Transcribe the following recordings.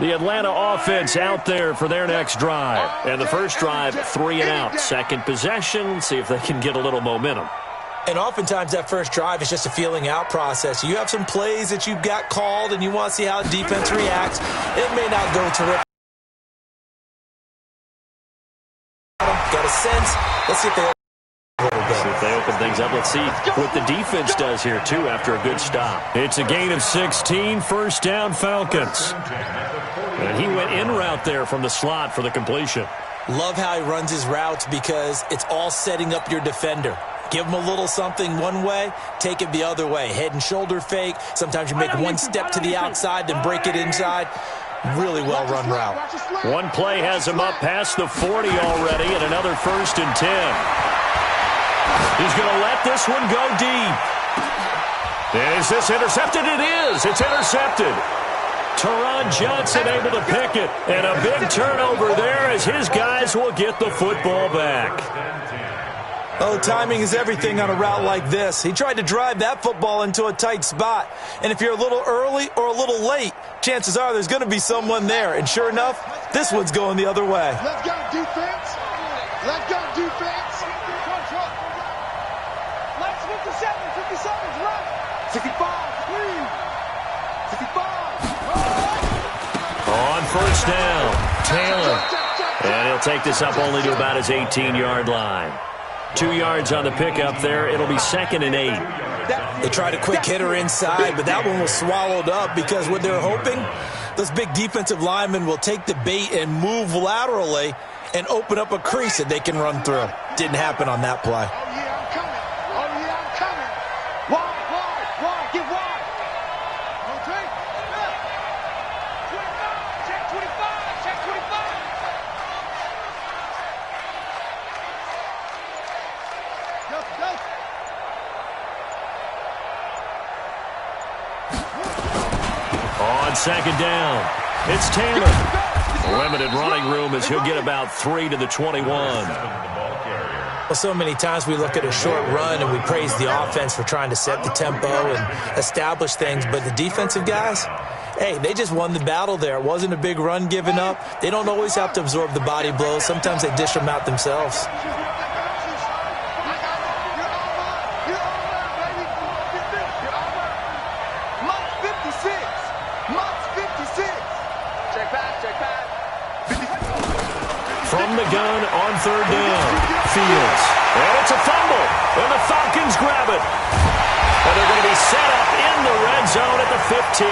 The Atlanta offense out there for their next drive. And the first drive, 3 and out. Second possession, see if they can get a little momentum. And oftentimes that first drive is just a feeling out process. You have some plays that you've got called and you want to see how the defense reacts. It may not go terrific. Got a sense. Let's see if they open things up. Let's see what the defense does here, too, after a good stop. It's a gain of 16, first down Falcons. And he went in route there from the slot for the completion. Love how he runs his routes because it's all setting up your defender. Give him a little something one way, take it the other way. Head and shoulder fake. Sometimes you make one step to the outside, then break it inside. Really well-run route. One play has him up past the 40 already, and another 1st and 10. He's going to let this one go deep. Is this intercepted? It is. It's intercepted. Teron Johnson able to pick it, and a big turnover there as his guys will get the football back. Oh, timing is everything on a route like this. He tried to drive that football into a tight spot. And if you're a little early or a little late, chances are there's going to be someone there. And sure enough, this one's going the other way. Let's go, defense. Let's go, defense. Let's 57's right. 65, please. 65. On first down, Taylor. And he'll take this up only to about his 18-yard line. 2 yards on the pickup there. It'll be 2nd and 8. They tried a quick hitter inside, but that one was swallowed up because what they're hoping, those big defensive linemen will take the bait and move laterally and open up a crease that they can run through. Didn't happen on that play. Oh, yeah, I'm coming. Oh, yeah, I'm coming. Wide. Get wide. Okay. Check 25. Check 25. Go. On 2nd down, it's Taylor. Limited running room as he'll get about 3 to the 21. Well, so many times we look at a short run and we praise the offense for trying to set the tempo and establish things, but the defensive guys, hey, they just won the battle there. It wasn't a big run given up. They don't always have to absorb the body blows. Sometimes they dish them out themselves. From the gun on 3rd down, Fields. And it's a fumble, and the Falcons grab it. And they're going to be set up in the red zone at the 15.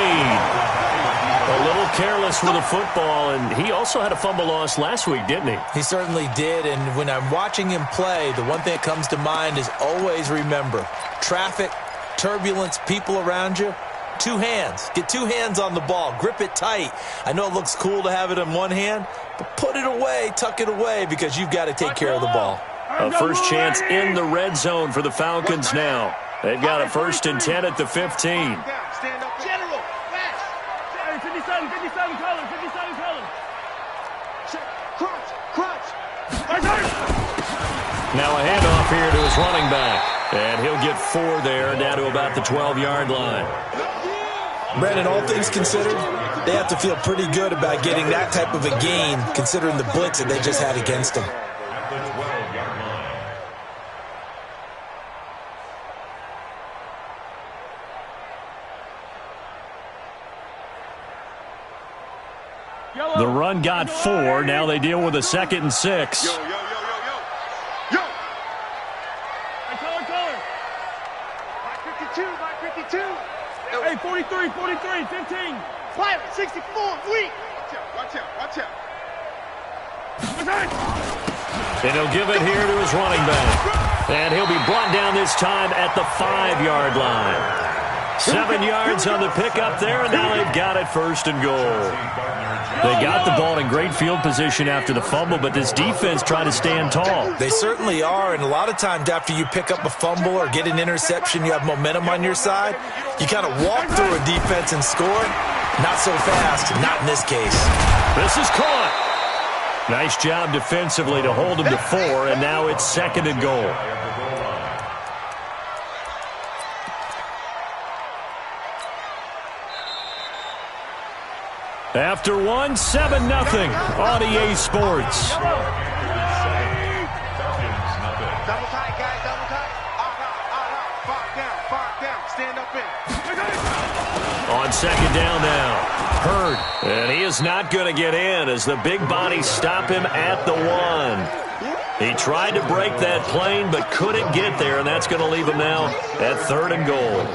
A little careless with the football, and he also had a fumble loss last week, didn't he? He certainly did, and when I'm watching him play, the one thing that comes to mind is always remember, traffic, turbulence, people around you. 2 hands. Get 2 hands on the ball. Grip it tight. I know it looks cool to have it in one hand, but put it away, tuck it away, because you've got to take care of the ball. A first chance in the red zone for the Falcons now. They've got a 1st and 10 at the 15. Stand up. General. Fast. 57 colors. Crunch. Now a handoff here to his running back. And he'll get 4 there, down to about the 12-yard line. Brandon, all things considered, they have to feel pretty good about getting that type of a gain, considering the blitz that they just had against them. The run got 4. Now they deal with a 2nd and 6. Yo. Color. Mike 52. Hey, 43, 15. Fire, 64, weak. Watch out. And he'll give it here to his running back. And he'll be brought down this time at the 5-yard line. 7 yards on the pickup there, and now they've got it 1st and goal. They got the ball in great field position after the fumble, but this defense trying to stand tall. They certainly are, and a lot of times after you pick up a fumble or get an interception, you have momentum on your side. You kind of walk through a defense and score. Not so fast, not in this case. This is caught. Nice job defensively to hold him to 4, and now it's 2nd and goal. After one, 7-0 on EA Sports. Double tight, guys, double tight. Five down, stand up in. On second down now, Hurd. And he is not going to get in as the big bodies stop him at the 1. He tried to break that plane but couldn't get there, and that's going to leave him now at 3rd and goal.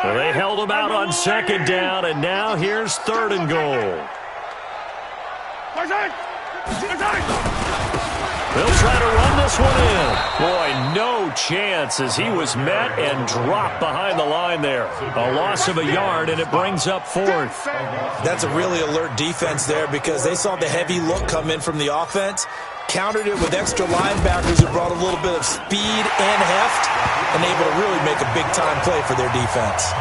So they held him out on second down, and now here's 3rd and goal. They'll try to run this one in. Boy, no chance as he was met and dropped behind the line there. A loss of a yard, and it brings up 4th. That's a really alert defense there because they saw the heavy look come in from the offense, countered it with extra linebackers who brought a little bit of speed and heft, and able to really make a big-time play for their defense.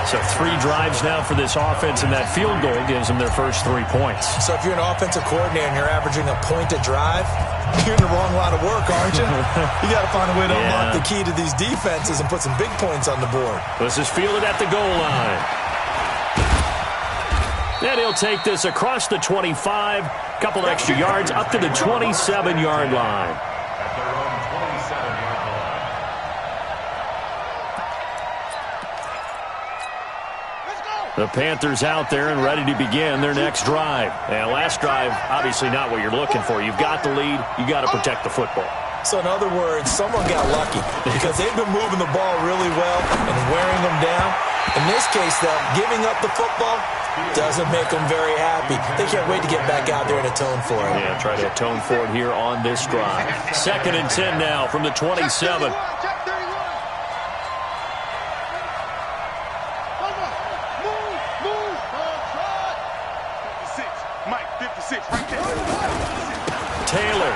So 3 drives now for this offense, and that field goal gives them their first 3 points. So if you're an offensive coordinator and you're averaging a point a drive, you're in the wrong line of work, aren't you? You got to find a way to unlock the key to these defenses and put some big points on the board. This is fielded at the goal line. And he'll take this across the 25, couple extra yards up to the 27-yard line. The Panthers out there and ready to begin their next drive. And last drive, obviously not what you're looking for. You've got the lead. You got to protect the football. So in other words, someone got lucky because they've been moving the ball really well and wearing them down. In this case, though, giving up the football doesn't make them very happy. They can't wait to get back out there and atone for it. Yeah, try to atone for it here on this drive. 2nd and 10 now from the 27. Taylor.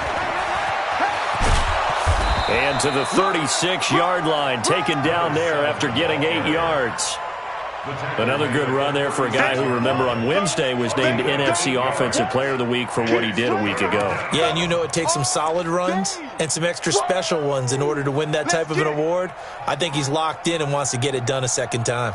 And to the 36-yard line, taken down there after getting 8 yards. Another good run there for a guy who, remember, on Wednesday was named NFC Offensive Player of the Week for what he did a week ago. Yeah, and you know it takes some solid runs and some extra special ones in order to win that type of an award. I think he's locked in and wants to get it done a second time.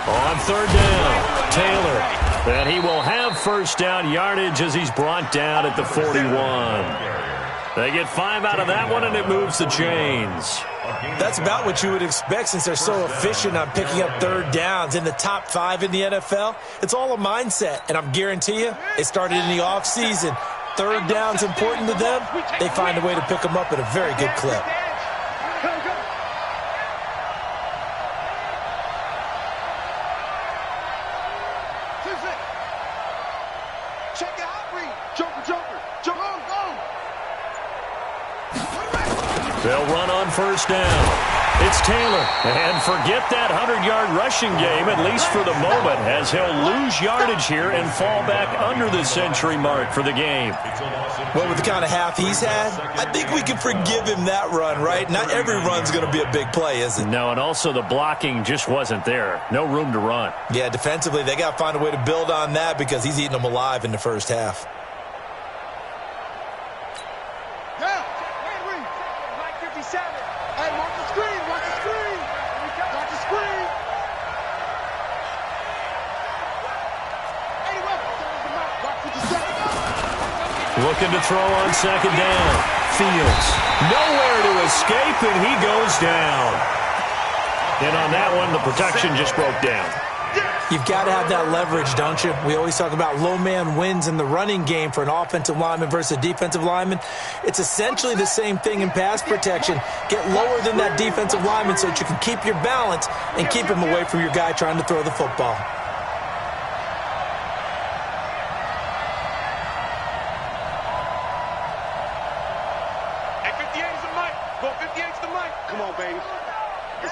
On 3rd down, Taylor. And he will have first down yardage as he's brought down at the 41. They get 5 out of that one, and it moves the chains. That's about what you would expect since they're so efficient on picking up 3rd downs in the top 5 in the NFL. It's all a mindset, and I'm guarantee you, it started in the offseason. 3rd down's important to them. They find a way to pick them up at a very good clip. They'll run on first down. It's Taylor. And forget that 100-yard rushing game, at least for the moment, as he'll lose yardage here and fall back under the century mark for the game. Well, with the kind of half he's had, I think we can forgive him that run, right? Not every run's going to be a big play, is it? No, and also the blocking just wasn't there. No room to run. Yeah, defensively, they got to find a way to build on that because he's eating them alive in the first half. Looking to throw on second down. Fields. Nowhere to escape, and he goes down. And on that one, the protection just broke down. You've got to have that leverage, don't you? We always talk about low man wins in the running game for an offensive lineman versus a defensive lineman. It's essentially the same thing in pass protection. Get lower than that defensive lineman so that you can keep your balance and keep him away from your guy trying to throw the football.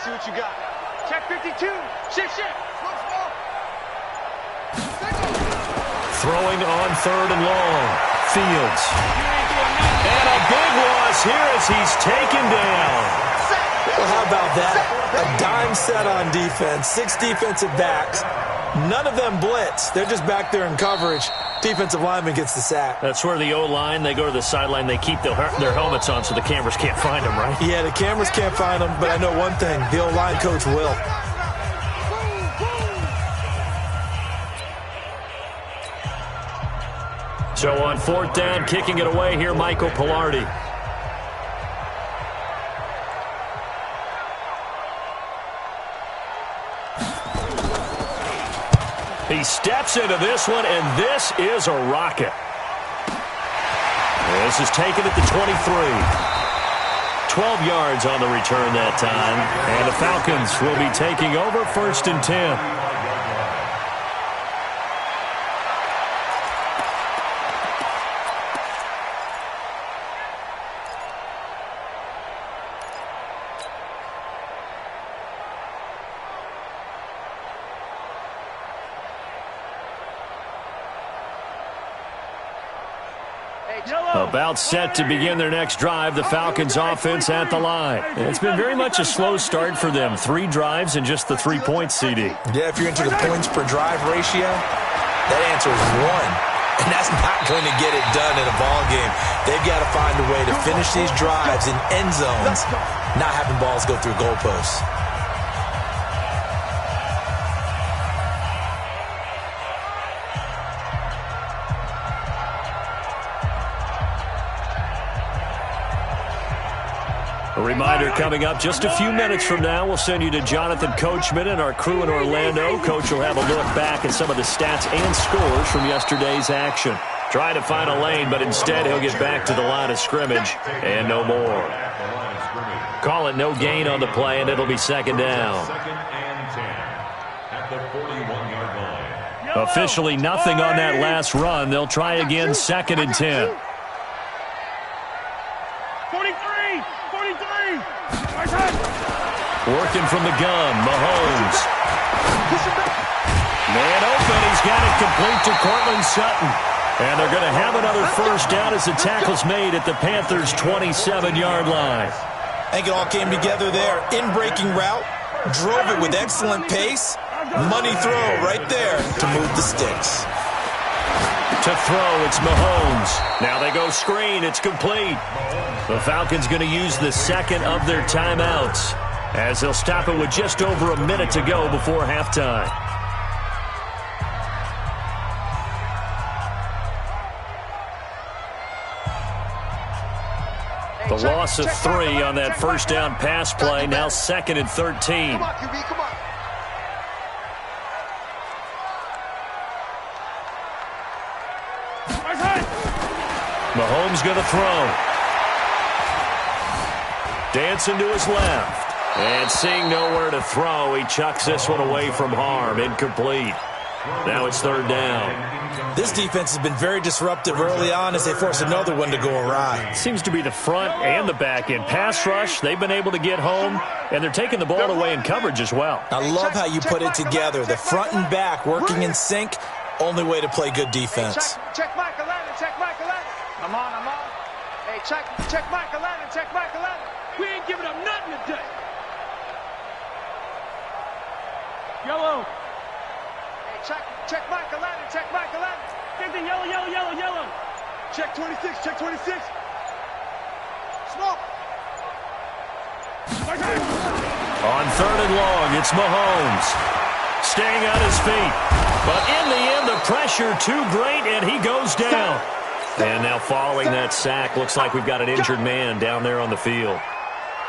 See what you got. Check 52. Shift. Throwing on 3rd and long. Fields. And a big loss here as he's taken down. Well, how about that? A dime set on defense, 6 defensive backs. None of them blitz. They're just back there in coverage. Defensive lineman gets the sack. That's where the O-line, they go to the sideline, they keep their helmets on so the cameras can't find them, right? Yeah, the cameras can't find them, but I know one thing. The O-line coach will. So on 4th down, kicking it away here, Michael Pilardi. He steps into this one, and this is a rocket. This is taken at the 23. 12 yards on the return that time. And the Falcons will be taking over 1st and 10. About set to begin their next drive, the Falcons offense at the line. It's been very much a slow start for them. 3 drives and just the 3 points, CD. Yeah, if you're into the points per drive ratio, that answer is 1. And that's not going to get it done in a ball game. They've got to find a way to finish these drives in end zones, not having balls go through goalposts. A reminder coming up just a few minutes from now, we'll send you to Jonathan Coachman and our crew in Orlando. Coach will have a look back at some of the stats and scores from yesterday's action. Trying to find a lane, but instead he'll get back to the line of scrimmage and no more. Call it no gain on the play, and it'll be 2nd down. Officially nothing on that last run. They'll try again 2nd and 10. 43! 43! Working from the gun, Mahomes. Man open, he's got it complete to Cortland Sutton. And they're going to have another 1st down as the tackle's made at the Panthers' 27-yard line. I think it all came together there. In-breaking route, drove it with excellent pace. Money throw right there to move the sticks. To throw, it's Mahomes. Now they go screen, it's complete. The Falcons going to use the 2nd of their timeouts as they'll stop it with just over a minute to go before halftime. The loss of 3 on that 1st down pass play, now 2nd and 13. Come on, QB, come on. Mahomes going to throw. Dancing to his left. And seeing nowhere to throw, he chucks this one away from harm. Incomplete. Now it's 3rd down. This defense has been very disruptive early on as they force another one to go awry. Seems to be the front and the back end. Pass rush, they've been able to get home, and they're taking the ball away in coverage as well. I love how you put it together. The front and back working in sync. Only way to play good defense. Check Michael Landon, check Michael Landon. I'm on. Hey, check Michael Landon, check Michael Landon. We ain't giving up nothing today. Yellow. Hey, check Michael Landon, check Michael Landon. Same thing, yellow. Check 26, check 26. Smoke. On 3rd and long, it's Mahomes. Staying on his feet. But in the end, the pressure too great, and he goes down. And now following that sack, looks like we've got an injured man down there on the field.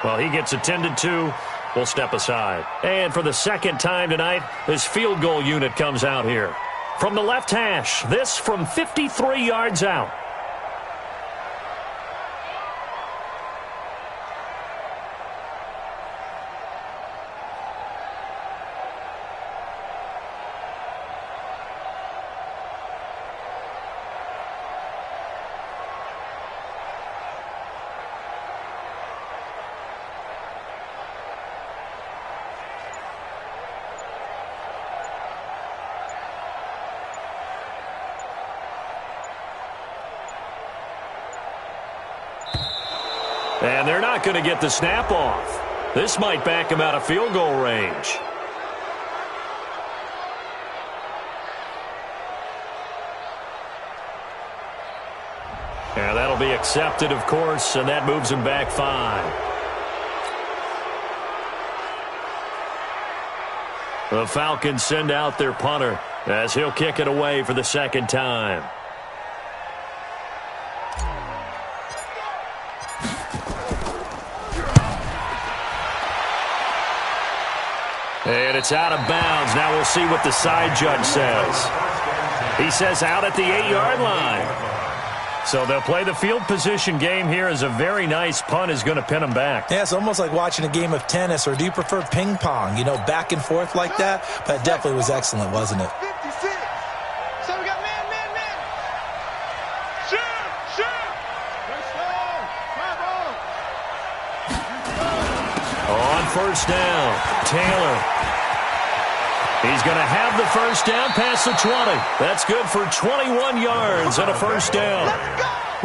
Well, he gets attended to. We'll step aside. And for the 2nd time tonight, this field goal unit comes out here. From the left hash, this from 53 yards out. And they're not going to get the snap off. This might back him out of field goal range. Yeah, that'll be accepted, of course, and that moves him back 5. The Falcons send out their punter as he'll kick it away for the second time. And it's out of bounds. Now we'll see what the side judge says. He says out at the 8-yard line. So they'll play the field position game here as a very nice punt is going to pin them back. Yeah, it's almost like watching a game of tennis, or do you prefer ping pong? You know, back and forth like that? But it definitely was excellent, wasn't it? 56. So we got man. Shoot. Let's go. On first down, Taylor. He's going to have the first down past the 20. That's good for 21 yards and a first down.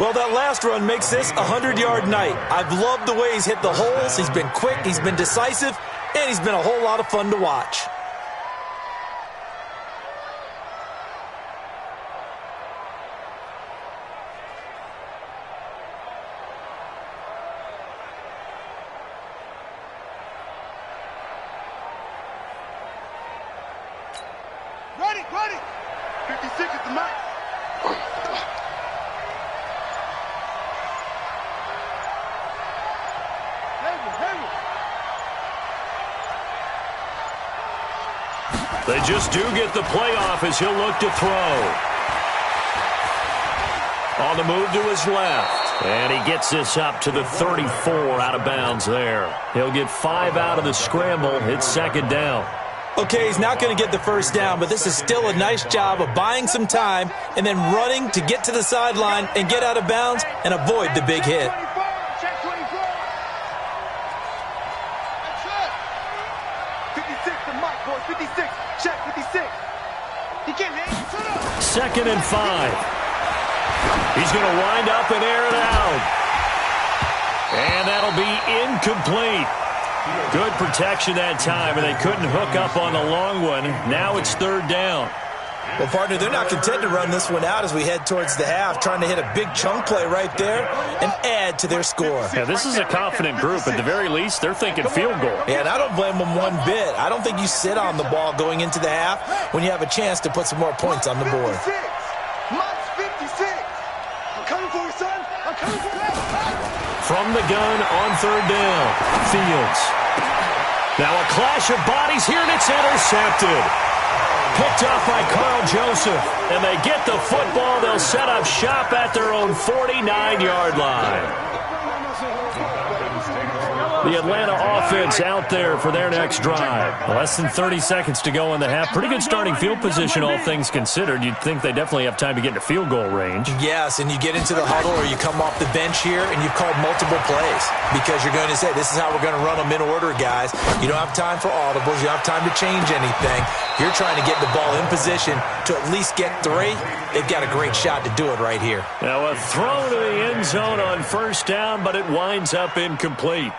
Well, that last run makes this a 100-yard night. I've loved the way he's hit the holes. He's been quick, he's been decisive, and he's been a whole lot of fun to watch. Ready. 56 at the mark. They just do get the playoff as he'll look to throw. On the move to his left. And he gets this up to the 34 out of bounds there. He'll get 5 out of the scramble. It's second down. Okay, he's not going to get the first down, but this is still a nice job of buying some time and then running to get to the sideline and get out of bounds and avoid the big hit. Check 24. That's it. 56 to Mike, boys. 56. Check 56. He can't hang. Second and 5. He's going to wind up and air it out. And that'll be incomplete. Good protection that time, and they couldn't hook up on the long one. Now it's third down. Well, partner, they're not content to run this one out as we head towards the half, trying to hit a big chunk play right there and add to their score. Yeah, this is a confident group. At the very least, they're thinking field goal. Yeah, and I don't blame them one bit. I don't think you sit on the ball going into the half when you have a chance to put some more points on the board. Mike's 56. I'm coming for you, son. I'm coming for you. From the gun on third down, Fields. Now a clash of bodies here, and it's intercepted. Picked off by Carl Joseph, and they get the football. They'll set up shop at their own 49-yard line. The Atlanta offense out there for their next drive. Less than 30 seconds to go in the half. Pretty good starting field position, all things considered. You'd think they definitely have time to get into field goal range. Yes, and you get into the huddle or you come off the bench here and you've called multiple plays because you're going to say, this is how we're going to run them in order, guys. You don't have time for audibles. You don't have time to change anything. You're trying to get the ball in position to at least get 3. They've got a great shot to do it right here. Now a throw to the end zone on first down, but it winds up incomplete.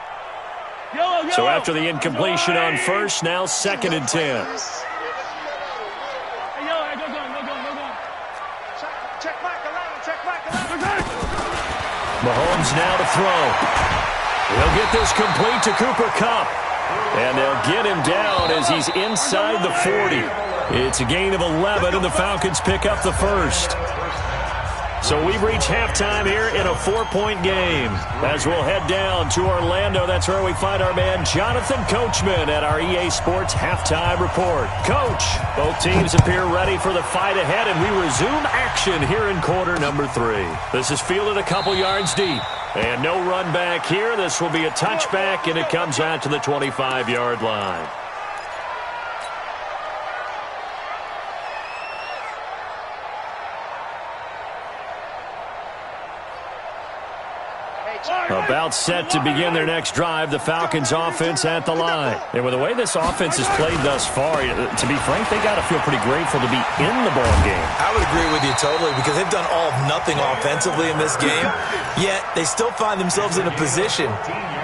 So after the incompletion on first, now second and 10. Check Mike 11. Check Mike 11. Mahomes now to throw. He'll get this complete to Cooper Kupp. And they'll get him down as he's inside the 40. It's a gain of 11, and the Falcons pick up the first. So we've reached halftime here in a 4-point game. As we'll head down to Orlando, that's where we find our man Jonathan Coachman at our EA Sports Halftime Report. Coach, both teams appear ready for the fight ahead, and we resume action here in quarter number 3. This is fielded a couple yards deep. And no run back here. This will be a touchback, and it comes out to the 25-yard line. About set to begin their next drive, the Falcons offense at the line. And with the way this offense has played thus far, to be frank, they got to feel pretty grateful to be in the ball game. I would agree with you totally because they've done all of nothing offensively in this game, yet they still find themselves in a position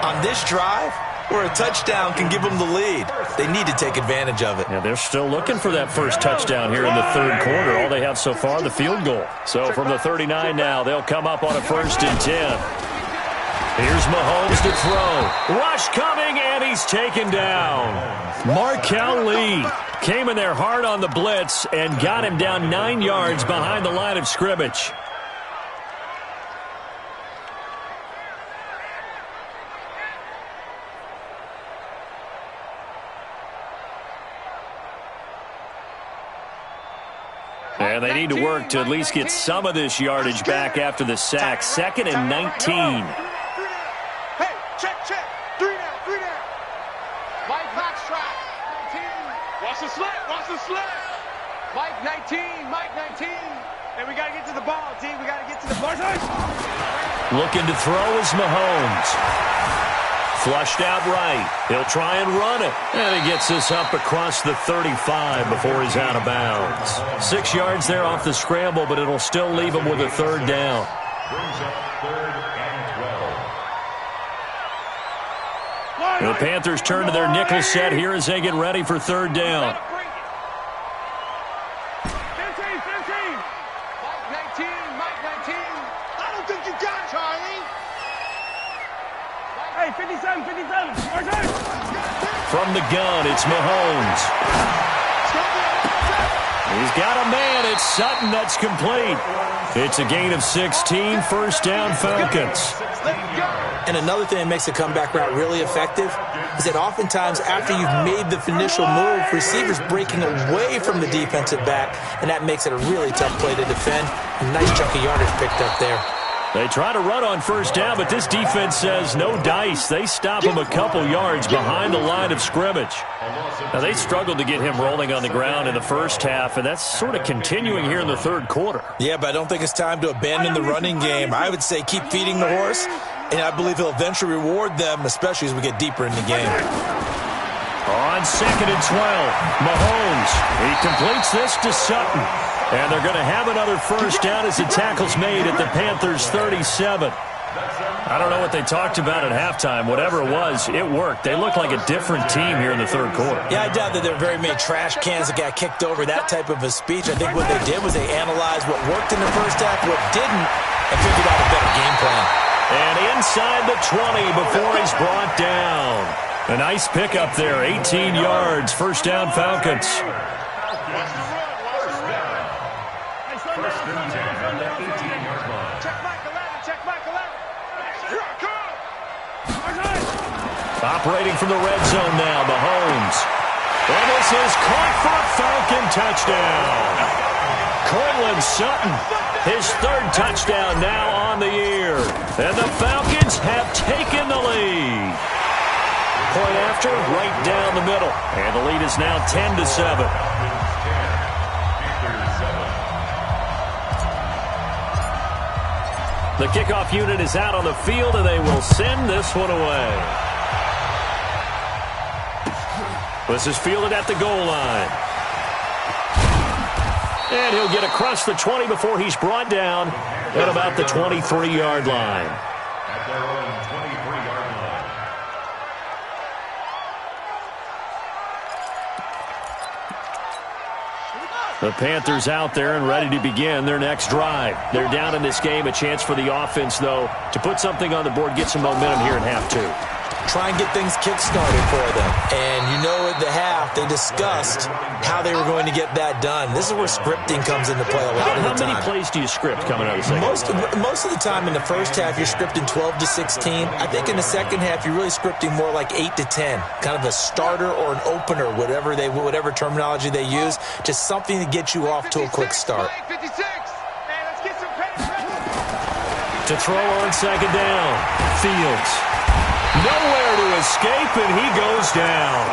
on this drive where a touchdown can give them the lead. They need to take advantage of it. Yeah, they're still looking for that first touchdown here in the third quarter. All they have so far, the field goal. So from the 39 now, they'll come up on a 1st and 10. Here's Mahomes to throw. Rush coming, and he's taken down. Markel Lee came in there hard on the blitz and got him down 9 yards behind the line of scrimmage. And they need to work to at least get some of this yardage back after the sack. 2nd and 19. Hey, check. 3 down. Mike Foxtrot, 19. Watch the slip. Mike 19. And we got to get to the ball, D. We got to get to the ball. Looking to throw is Mahomes. Flushed out right. He'll try and run it. And he gets this up across the 35 before he's out of bounds. 6 yards there off the scramble, but it'll still leave him with a 3rd down. Brings up 3rd and 12. The Panthers turn to their nickel set here as they get ready for 3rd down. 15. Mike 19. I don't think you got it, Charlie. Hey, 57. From the gun, it's Mahomes. He's got a man. It's Sutton that's complete. It's a gain of 16, 1st down Falcons. And another thing that makes the comeback route really effective is that oftentimes after you've made the initial move, receivers breaking away from the defensive back, and that makes it a really tough play to defend. A nice chunk of yardage picked up there. They try to run on 1st down, but this defense says no dice. They stop him a couple yards behind the line of scrimmage. Now, they struggled to get him rolling on the ground in the first half, and that's sort of continuing here in the 3rd quarter. Yeah, but I don't think it's time to abandon the running game. I would say keep feeding the horse, and I believe he'll eventually reward them, especially as we get deeper in the game. On 2nd and 12, Mahomes. He completes this to Sutton. And they're going to have another 1st down as the tackle's made at the Panthers' 37. I don't know what they talked about at halftime. Whatever it was, it worked. They look like a different team here in the 3rd quarter. Yeah, I doubt that there are very many trash cans that got kicked over, that type of a speech. I think what they did was they analyzed what worked in the first half, what didn't, and figured out a better game plan. And inside the 20 before he's brought down. A nice pickup there, 18 yards, 1st down Falcons. Operating from the red zone now, Mahomes. And this is caught for a Falcon touchdown. Cortland Sutton, his 3rd touchdown now on the year. And the Falcons have taken the lead. Point after, right down the middle. And the lead is now 10-7. The kickoff unit is out on the field, and they will send this one away. This is fielded at the goal line. And he'll get across the 20 before he's brought down at about the 23-yard line. At their own 23-yard line. The Panthers out there and ready to begin their next drive. They're down in this game. A chance for the offense, though, to put something on the board, get some momentum here in half 2. Try and get things kick-started for them. And you know at the half, they discussed how they were going to get that done. This is where scripting comes into play a lot of the time. How many plays do you script coming out of the second? Most of the time in the first half, you're scripting 12 to 16. I think in the second half, you're really scripting more like 8 to 10. Kind of a starter or an opener, whatever terminology they use. Just something to get you off to a quick start. 56. Hey, let's get some pace. To throw on 2nd down. Fields. Nowhere to escape, and he goes down.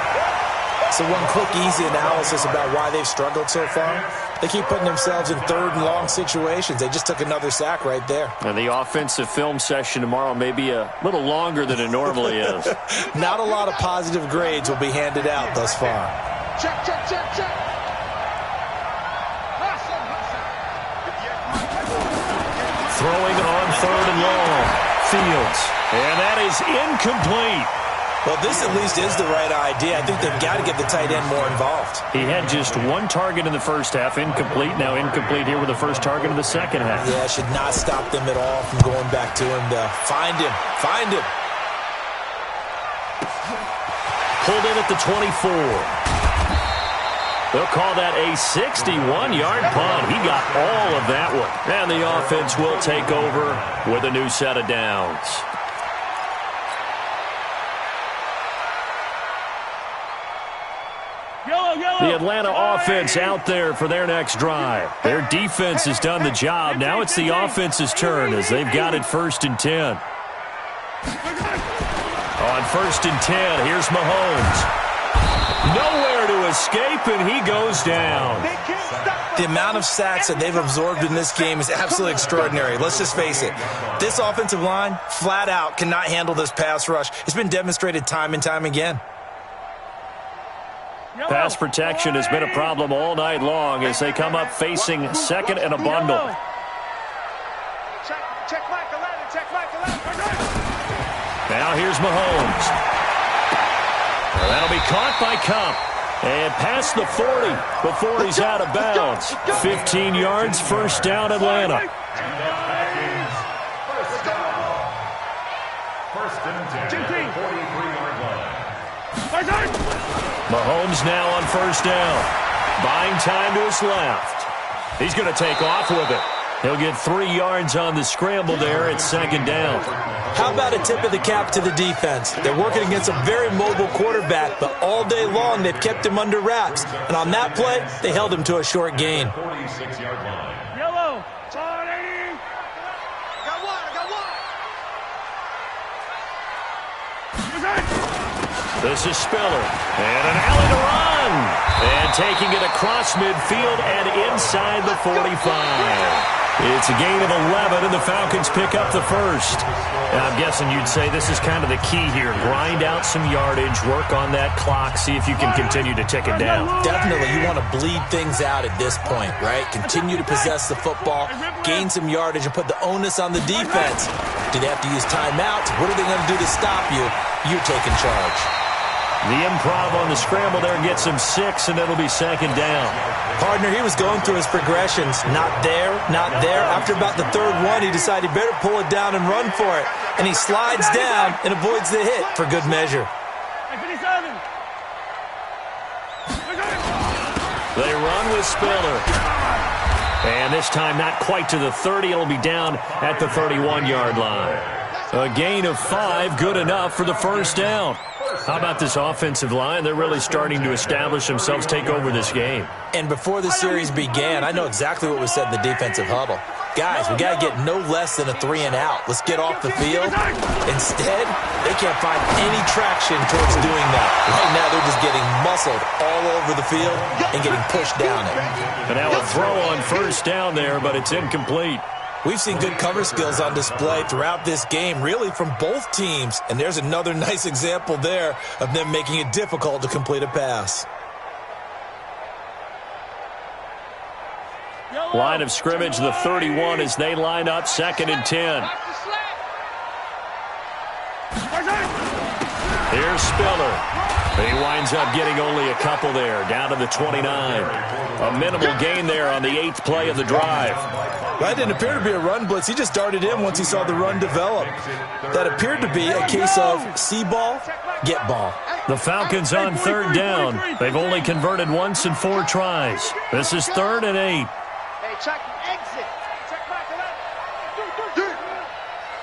So one quick, easy analysis about why they've struggled so far. They keep putting themselves in 3rd and long situations. They just took another sack right there. And the offensive film session tomorrow may be a little longer than it normally is. Not a lot of positive grades will be handed out thus far. Check. Throwing on 3rd and long. Fields. And that is incomplete. Well, this at least is the right idea. I think they've got to get the tight end more involved. He had just one target in the first half, incomplete. Now incomplete here with the first target of the second half. Yeah, should not stop them at all from going back to him to find him. Find him. Pulled in at the 24. They'll call that a 61-yard punt. He got all of that one. And the offense will take over with a new set of downs. The Atlanta offense out there for their next drive. Their defense has done the job. Now it's the offense's turn as they've got it 1st and 10. On 1st and 10, here's Mahomes. Nowhere to escape, and he goes down. The amount of sacks that they've absorbed in this game is absolutely extraordinary. Let's just face it. This offensive line, flat out, cannot handle this pass rush. It's been demonstrated time and time again. Pass protection has been a problem all night long as they come up facing second and a bundle. Now here's Mahomes. That'll be caught by Cup. And past the 40 before he's out of bounds. 15 yards, first down Atlanta. First and 10, 43-yard line. Mahomes now on first down. Buying time to his left. He's going to take off with it. He'll get 3 yards on the scramble there at second down. How about a tip of the cap to the defense? They're working against a very mobile quarterback, but all day long they've kept him under wraps. And on that play, they held him to a short gain. 46-yard line. Yellow. Sorry. Got one. This is Spiller. And an alley to run. And taking it across midfield and inside the 45. It's a gain of 11, and the Falcons pick up the first. And I'm guessing you'd say this is kind of the key here. Grind out some yardage, work on that clock, see if you can continue to tick it down. Definitely, you want to bleed things out at this point, right? Continue to possess the football, gain some yardage, and put the onus on the defense. Do they have to use timeouts? What are they going to do to stop you? You're taking charge. The improv on the scramble there gets him 6, and it'll be second down. Partner, he was going through his progressions. Not there, not there. After about the third one, he decided he better pull it down and run for it. And he slides down and avoids the hit for good measure. They run with Spiller. And this time not quite to the 30. It'll be down at the 31-yard line. A gain of 5, good enough for the first down. How about this offensive line? They're really starting to establish themselves, take over this game. And before the series began, I know exactly what was said in the defensive huddle. Guys, we got to get no less than a 3-and-out. Let's get off the field. Instead, they can't find any traction towards doing that. Right now, they're just getting muscled all over the field and getting pushed down it. And now a throw on first down there, but it's incomplete. We've seen good cover skills on display throughout this game, really from both teams. And there's another nice example there of them making it difficult to complete a pass. Line of scrimmage, the 31 as they line up, second and 10. Here's Spiller. He winds up getting only a couple there, down to the 29. A minimal gain there on the 8th play of the drive. That didn't appear to be a run blitz. He just darted in once he saw the run develop. That appeared to be a case of see ball, get ball. The Falcons on third down. They've only converted once in 4 tries. This is 3rd and 8. Hey, check exit. Check back to that.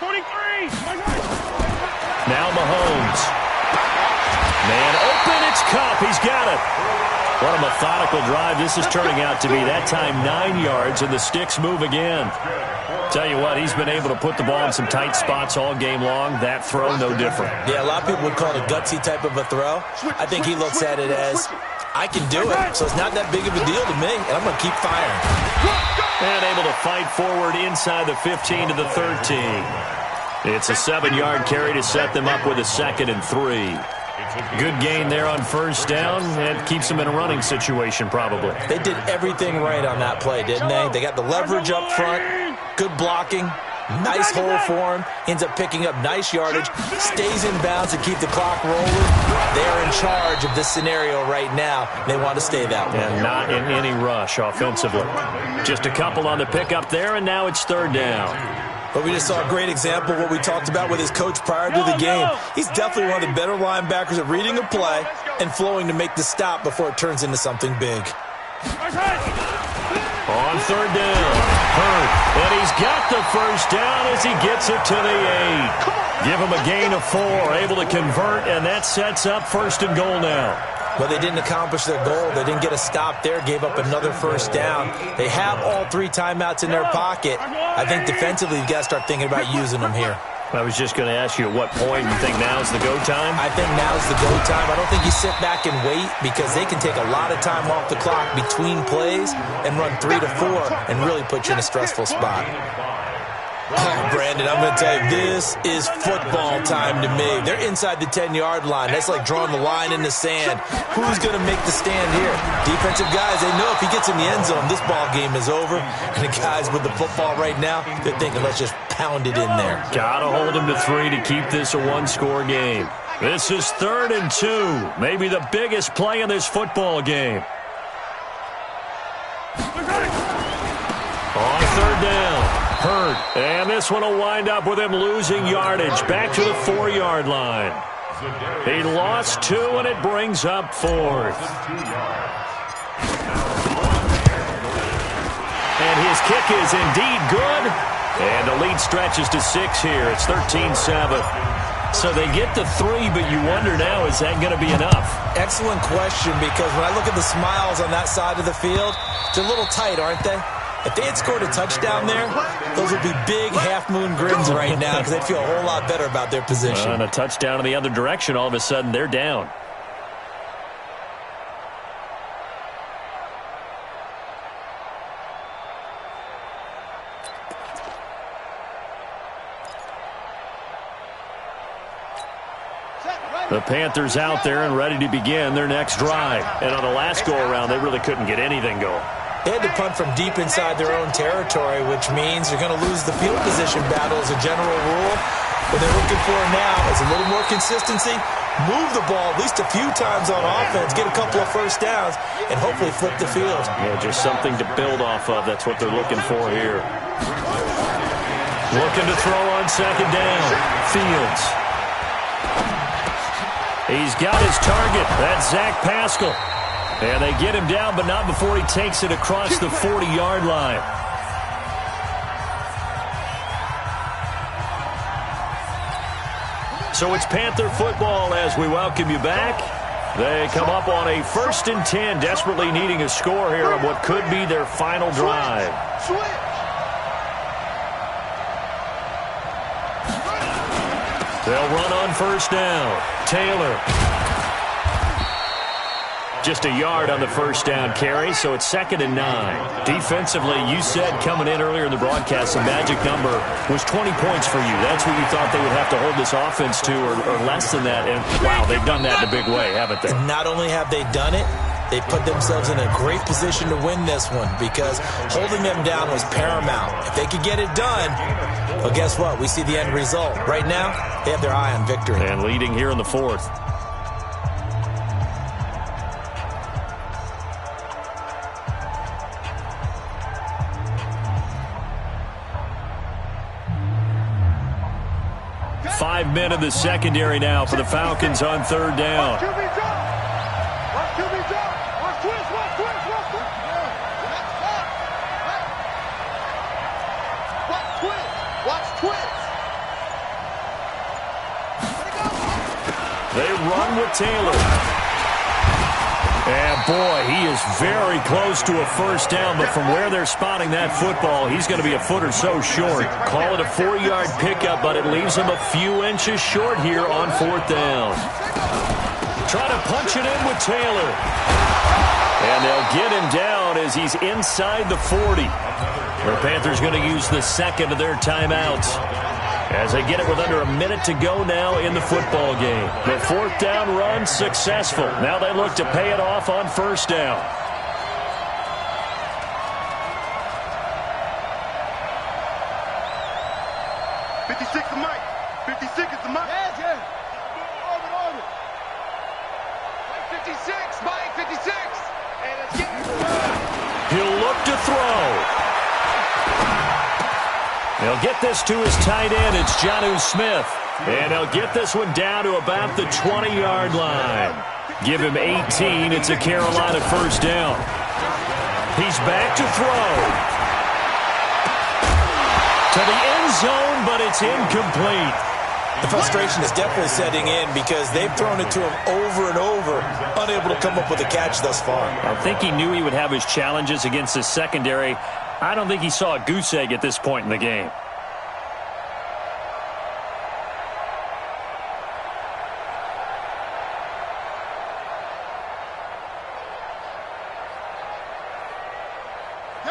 43. Now Mahomes. Man open, it's Cup. He's got it. What a methodical drive this is turning out to be. That time 9 yards, and the sticks move again. Tell you what, he's been able to put the ball in some tight spots all game long. That throw, no different. Yeah, a lot of people would call it a gutsy type of a throw. I think he looks at it as, I can do it, so it's not that big of a deal to me, and I'm going to keep firing. And able to fight forward inside the 15 to the 13. It's a 7-yard carry to set them up with a 2nd and 3. Good gain there on first down, and keeps them in a running situation probably. They did everything right on that play, didn't they? They got the leverage up front, good blocking, Nice hole for him. Ends up picking up nice yardage. Stays in bounds to keep the clock rolling. They're in charge of this scenario right now. They want to stay that way. And not in any rush offensively. Just a couple on the pickup there, and now it's third down. But we just saw a great example of what we talked about with his coach prior to the game. He's definitely one of the better linebackers at reading a play and flowing to make the stop before it turns into something big. On third down, Hurt, and he's got the first down as he gets it to the 8. Give him a gain of 4, able to convert, and that sets up first and goal now. Well, they didn't accomplish their goal. They didn't get a stop there, gave up another first down. They have all 3 timeouts in their pocket. I think defensively you've got to start thinking about using them here. I was just going to ask you at what point you think now's the go time? I think now's the go time. I don't think you sit back and wait because they can take a lot of time off the clock between plays and run 3 to 4 and really put you in a stressful spot. Oh, Brandon, I'm going to tell you, this is football time to me. They're inside the 10-yard line. That's like drawing the line in the sand. Who's going to make the stand here? Defensive guys, they know if he gets in the end zone, this ball game is over. And the guys with the football right now, they're thinking, let's just pound it in there. Got to hold him to 3 to keep this a one-score game. This is 3rd and 2, maybe the biggest play in this football game. On third down. Hurt, and this one will wind up with him losing yardage back to the 4-yard line. He lost 2, and it brings up 4th. And his kick is indeed good, and the lead stretches to 6 here. It's 13-7. So they get to 3, but you wonder now, is that going to be enough? Excellent question, because when I look at the smiles on that side of the field, they're a little tight, aren't they? If they had scored a touchdown there, those would be big half-moon grins right now because they'd feel a whole lot better about their position. And a touchdown in the other direction, all of a sudden they're down. The Panthers out there and ready to begin their next drive. And on the last go-around, they really couldn't get anything going. They had to punt from deep inside their own territory, which means you're going to lose the field position battle as a general rule. What they're looking for now is a little more consistency, move the ball at least a few times on offense, get a couple of first downs, and hopefully flip the field. Yeah, just something to build off of. That's what they're looking for here. Looking to throw on second down. Fields. He's got his target. That's Zach Pascal. And they get him down, but not before he takes it across the 40-yard line. So it's Panther football as we welcome you back. They come up on a 1st and 10, desperately needing a score here on what could be their final drive. They'll run on first down. Taylor. Just a yard on the first down carry, so it's 2nd and 9. Defensively, you said coming in earlier in the broadcast, the magic number was 20 points for you. That's what you thought they would have to hold this offense to, or less than that. And, wow, they've done that in a big way, haven't they? And not only have they done it, they put themselves in a great position to win this one because holding them down was paramount. If they could get it done, well, guess what? We see the end result. Right now, they have their eye on victory. And leading here in the 4th. Five men in the secondary now for the Falcons on third down. They run with Taylor. And, boy, he is very close to a first down, but from where they're spotting that football, he's going to be a foot or so short. Call it a 4-yard pickup, but it leaves him a few inches short here on 4th down. Try to punch it in with Taylor. And they'll get him down as he's inside the 40. The Panthers going to use the 2nd of their timeouts as they get it with under a minute to go now in the football game. The 4th down run successful. Now they look to pay it off on first down. 56 is Mike. 56 is the Mike. Yeah. Orbit. Mike 56, Mike 56. And let's get it. He'll look to throw. He'll get this to his tight end. It's Joc-Cousteau. And he'll get this one down to about the 20-yard line. Give him 18. It's a Carolina first down. He's back to throw. To the end zone, but it's incomplete. The frustration is definitely setting in because they've thrown it to him over and over, unable to come up with a catch thus far. I think he knew he would have his challenges against the secondary. I don't think he saw a goose egg at this point in the game.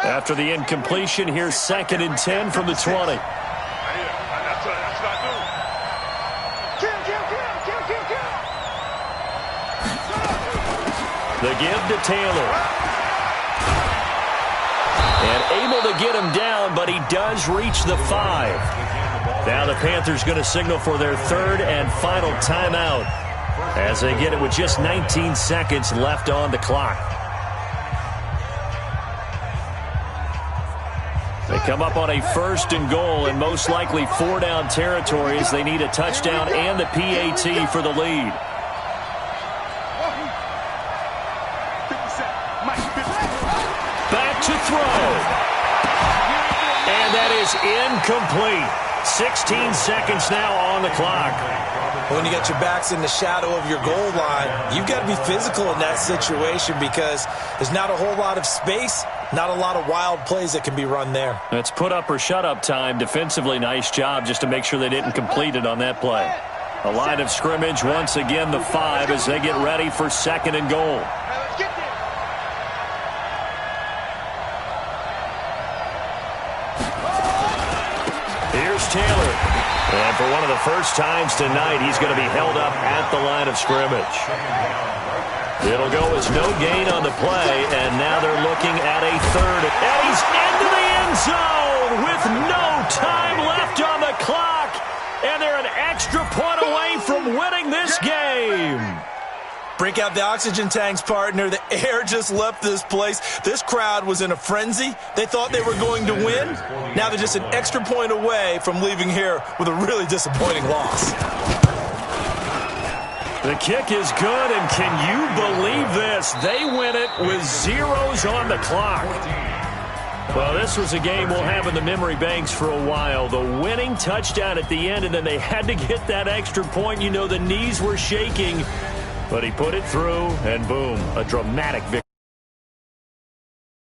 After the incompletion, here's 2nd and 10 from the 20. That's what I do. The give to Taylor. And able to get him down, but he does reach the 5. Now the Panthers going to signal for their 3rd and final timeout as they get it with just 19 seconds left on the clock. They come up on a 1st and goal and most likely 4-down territory as they need a touchdown and the PAT for the lead. Back to throw. And that is incomplete. 16 seconds now on the clock. When you got your backs in the shadow of your goal line, you've got to be physical in that situation because there's not a whole lot of space. Not a lot of wild plays that can be run there. That's put up or shut up time. Defensively, nice job just to make sure they didn't complete it on that play. A line of scrimmage, once again the 5 as they get ready for 2nd and goal. Here's Taylor. And for one of the first times tonight, he's going to be held up at the line of scrimmage. It'll go as no gain on the play, and now they're looking at a 3rd. And he's into the end zone with no time left on the clock. And they're an extra point away from winning this game. Break out the oxygen tanks, partner. The air just left this place. This crowd was in a frenzy. They thought they were going to win. Now they're just an extra point away from leaving here with a really disappointing loss. The kick is good, and can you believe this? They win it with zeros on the clock. Well, this was a game we'll have in the memory banks for a while. The winning touchdown at the end, and then they had to get that extra point. You know, the knees were shaking, but he put it through, and boom, a dramatic victory.